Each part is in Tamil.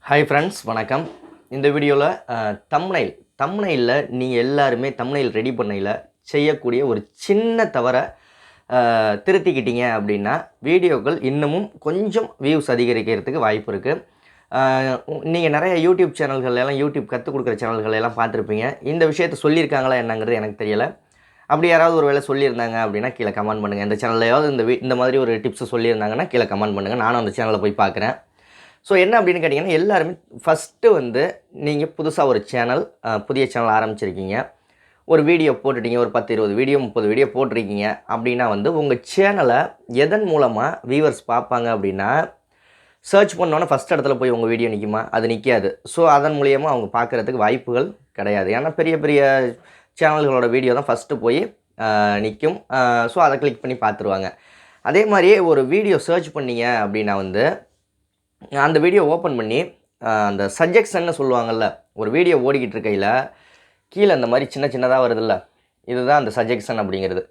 ஹாய் ஃப்ரெண்ட்ஸ், வணக்கம். இந்த வீடியோவில் தம்ப்நெயிலில் நீங்கள் எல்லாருமே தம்ப்நெயில் ரெடி பண்ணையில் செய்யக்கூடிய ஒரு சின்ன தவறை திருத்திக்கிட்டீங்க அப்படின்னா வீடியோக்கள் இன்னமும் கொஞ்சம் வியூஸ் அதிகரிக்கிறதுக்கு வாய்ப்பு இருக்குது. நீங்கள் நிறைய யூடியூப் சேனல்களெல்லாம் யூடியூப் கற்றுக் கொடுக்குற சேனல்களெல்லாம் பார்த்துருப்பீங்க. இந்த விஷயத்தை சொல்லியிருக்காங்களா என்னங்கிறது எனக்கு தெரியலை. அப்படி யாராவது ஒரு வேளை சொல்லியிருந்தாங்க அப்படின்னா கீழே கமெண்ட் பண்ணுங்கள். இந்த சேனல்லையாவது இந்த மாதிரி ஒரு டிப்ஸை சொல்லியிருந்தாங்கன்னா கீழே கமெண்ட் பண்ணுங்கள். நானும் அந்த சேனலை போய் பார்க்குறேன். ஸோ என்ன அப்படின்னு கேட்டிங்கன்னா, எல்லாருமே ஃபஸ்ட்டு நீங்கள் புதுசாக ஒரு புதிய சேனல் ஆரம்பிச்சிருக்கீங்க. ஒரு வீடியோ போட்டுட்டீங்க, ஒரு 10, 20 வீடியோ, 30 வீடியோ போட்டிருக்கீங்க அப்படின்னா உங்கள் சேனலை எதன் மூலமாக வியூவர்ஸ் பார்ப்பாங்க அப்படின்னா, சர்ச் பண்ணோன்னே ஃபஸ்ட் இடத்துல போய் உங்கள் வீடியோ நிற்குமா? அது நிற்காது. ஸோ அதன் மூலிமா அவங்க பார்க்குறதுக்கு வாய்ப்புகள் கிடையாது. ஏன்னா பெரிய பெரிய சேனல்களோட வீடியோ தான் ஃபஸ்ட்டு போய் நிற்கும். ஸோ அதை கிளிக் பண்ணி பார்த்துருவாங்க. அதே மாதிரியே ஒரு வீடியோ சர்ச் பண்ணிங்க அப்படின்னா அந்த வீடியோ ஓப்பன் பண்ணி அந்த சஜெக்ஷன்னு சொல்லுவாங்கள்ல, ஒரு வீடியோ ஓடிக்கிட்டு இருக்கையில் கீழே அந்த மாதிரி சின்ன சின்னதாக வருதுல்ல, இதுதான் அந்த சஜெக்ஷன் அப்படிங்கிறது.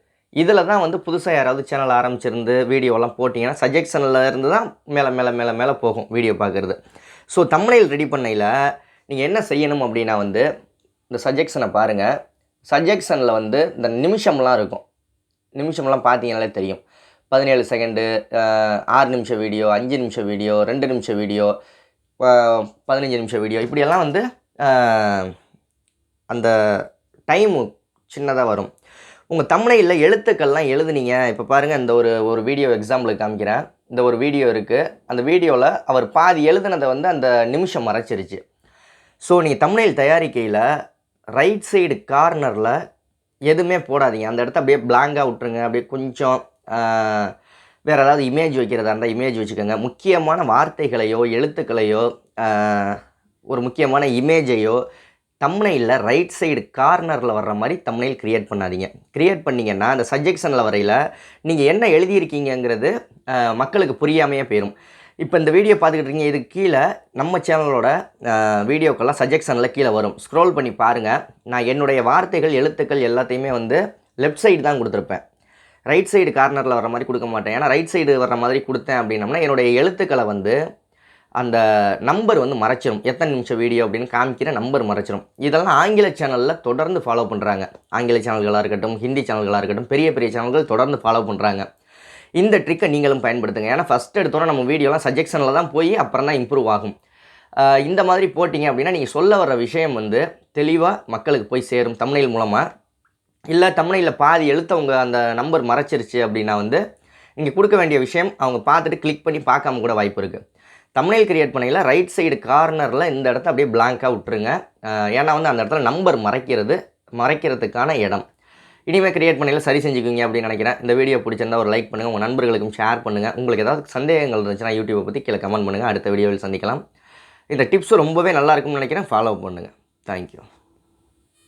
இதில் தான் புதுசாக யாராவது சேனல் ஆரம்பிச்சிருந்து வீடியோலாம் போட்டிங்கன்னா சஜெக்ஷனில் இருந்து தான் மேலே மேலே மேலே மேலே போகும் வீடியோ பார்க்குறது. ஸோ தம்ப்நெயில் ரெடி பண்ணையில் நீங்கள் என்ன செய்யணும் அப்படின்னா இந்த சஜெக்ஷனை பாருங்கள். சஜெக்ஷனில் இந்த நிமிஷம்லாம் இருக்கும். நிமிஷம்லாம் பார்த்தீங்கனாலே தெரியும். 17 செகண்டு, 6 நிமிஷம் வீடியோ, 5 நிமிஷம் வீடியோ, 2 நிமிஷம் வீடியோ, 15 நிமிஷம் வீடியோ, இப்படியெல்லாம் அந்த டைமு சின்னதாக வரும். உங்கள் தம்ப்நெயிலில் எழுத்துக்கள்லாம் எழுதுனீங்க. இப்போ பாருங்கள், இந்த ஒரு வீடியோ எக்ஸாம்பிளுக்கு காமிக்கிறேன். இந்த ஒரு வீடியோ இருக்குது. அந்த வீடியோவில் அவர் பாதி எழுதுனதை அந்த நிமிஷம் மறைச்சிருச்சு. ஸோ நீங்கள் தம்ப்நெயில் தயாரிக்கையில் ரைட் சைடு கார்னரில் எதுவுமே போடாதீங்க. அந்த இடத்த அப்படியே பிளாங்காக விட்டுருங்க. அப்படியே கொஞ்சம் வேறு ஏதாவது இமேஜ் வைக்கிறதா இருந்தால் இமேஜ் வச்சுக்கோங்க. முக்கியமான வார்த்தைகளையோ எழுத்துக்களையோ ஒரு முக்கியமான இமேஜையோ தம்ப்நெயிலில் ரைட் சைடு கார்னரில் வர்ற மாதிரி தம்ப்நெயில் க்ரியேட் பண்ணாதீங்க. க்ரியேட் பண்ணிங்கன்னா அந்த சஜெக்ஷனில் வரையில் நீங்கள் என்ன எழுதியிருக்கீங்கிறது மக்களுக்கு புரியாமையே போயிடும். இப்போ இந்த வீடியோ பார்த்துக்கிட்டு இருக்கீங்க, இதுக்கு கீழே நம்ம சேனலோட வீடியோக்கெல்லாம் சஜெக்ஷனில் கீழே வரும். ஸ்க்ரோல் பண்ணி பாருங்கள். நான் என்னுடைய வார்த்தைகள் எழுத்துக்கள் எல்லாத்தையுமே லெஃப்ட் சைடு தான் கொடுத்துருப்பேன். ரைட் சைடு கார்னரில் வர மாதிரி கொடுக்க மாட்டேன். ஏன்னா ரைட் சைடு வர்ற மாதிரி கொடுத்தேன் அப்படின்னம்னா என்னுடைய எழுத்துக்களை அந்த நம்பர் மறைச்சிரும். எத்தனை நிமிஷம் வீடியோ அப்படின்னு காமிக்கிற நம்பர் மறைச்சிரும். இதெல்லாம் ஆங்கில சேனலில் தொடர்ந்து ஃபாலோ பண்ணுறாங்க. ஆங்கில சேனல்களாக இருக்கட்டும், ஹிந்தி சேனல்களாக இருக்கட்டும், பெரிய பெரிய சேனல்கள் தொடர்ந்து ஃபாலோ பண்ணுறாங்க. இந்த ட்ரிக்கை நீங்களும் பயன்படுத்துங்க. ஏன்னா ஃபஸ்ட் எடுத்தோன்னே நம்ம வீடியோலாம் சஜெக்ஷனில் தான் போய் அப்புறம் தான் இம்ப்ரூவ் ஆகும். இந்த மாதிரி போட்டிங்க அப்படின்னா நீங்கள் சொல்ல வர விஷயம் தெளிவாக மக்களுக்கு போய் சேரும் தம்ப்நெயில் மூலமாக. இல்லை தம்ப்நெயிலில் பாதி எழுத்தவங்க அந்த நம்பர் மறைச்சிருச்சு அப்படின்னா நீங்கள் கொடுக்க வேண்டிய விஷயம் அவங்க பார்த்துட்டு கிளிக் பண்ணி பார்க்காம கூட வாய்ப்பு இருக்குது. தம்ப்நெயில் கிரியேட் பண்ணையில் ரைட் சைடு கார்னரில் இந்த இடத்த அப்படியே பிளாங்காக விட்டுருங்க. ஏன்னா அந்த இடத்துல நம்பர் மறைக்கிறதுக்கான இடம். இனிமேல் கிரியேட் பண்ணையில் சரி செஞ்சுக்குவீங்க அப்படின்னு நினைக்கிறேன். இந்த வீடியோ பிடிச்சிருந்தா ஒரு லைக் பண்ணுங்கள், உங்கள் நண்பர்களுக்கும் ஷேர் பண்ணுங்கள். உங்களுக்கு ஏதாவது சந்தேகங்கள் இருந்துச்சுன்னா யூடியூப்பை பற்றி கீழே கமெண்ட் பண்ணுங்கள். அடுத்த வீடியோவில் சந்திக்கலாம். இந்த டிப்ஸ் ரொம்பவே நல்லா இருக்கும்னு நினைக்கிறேன். ஃபாலோ பண்ணுங்கள். தேங்க்யூ.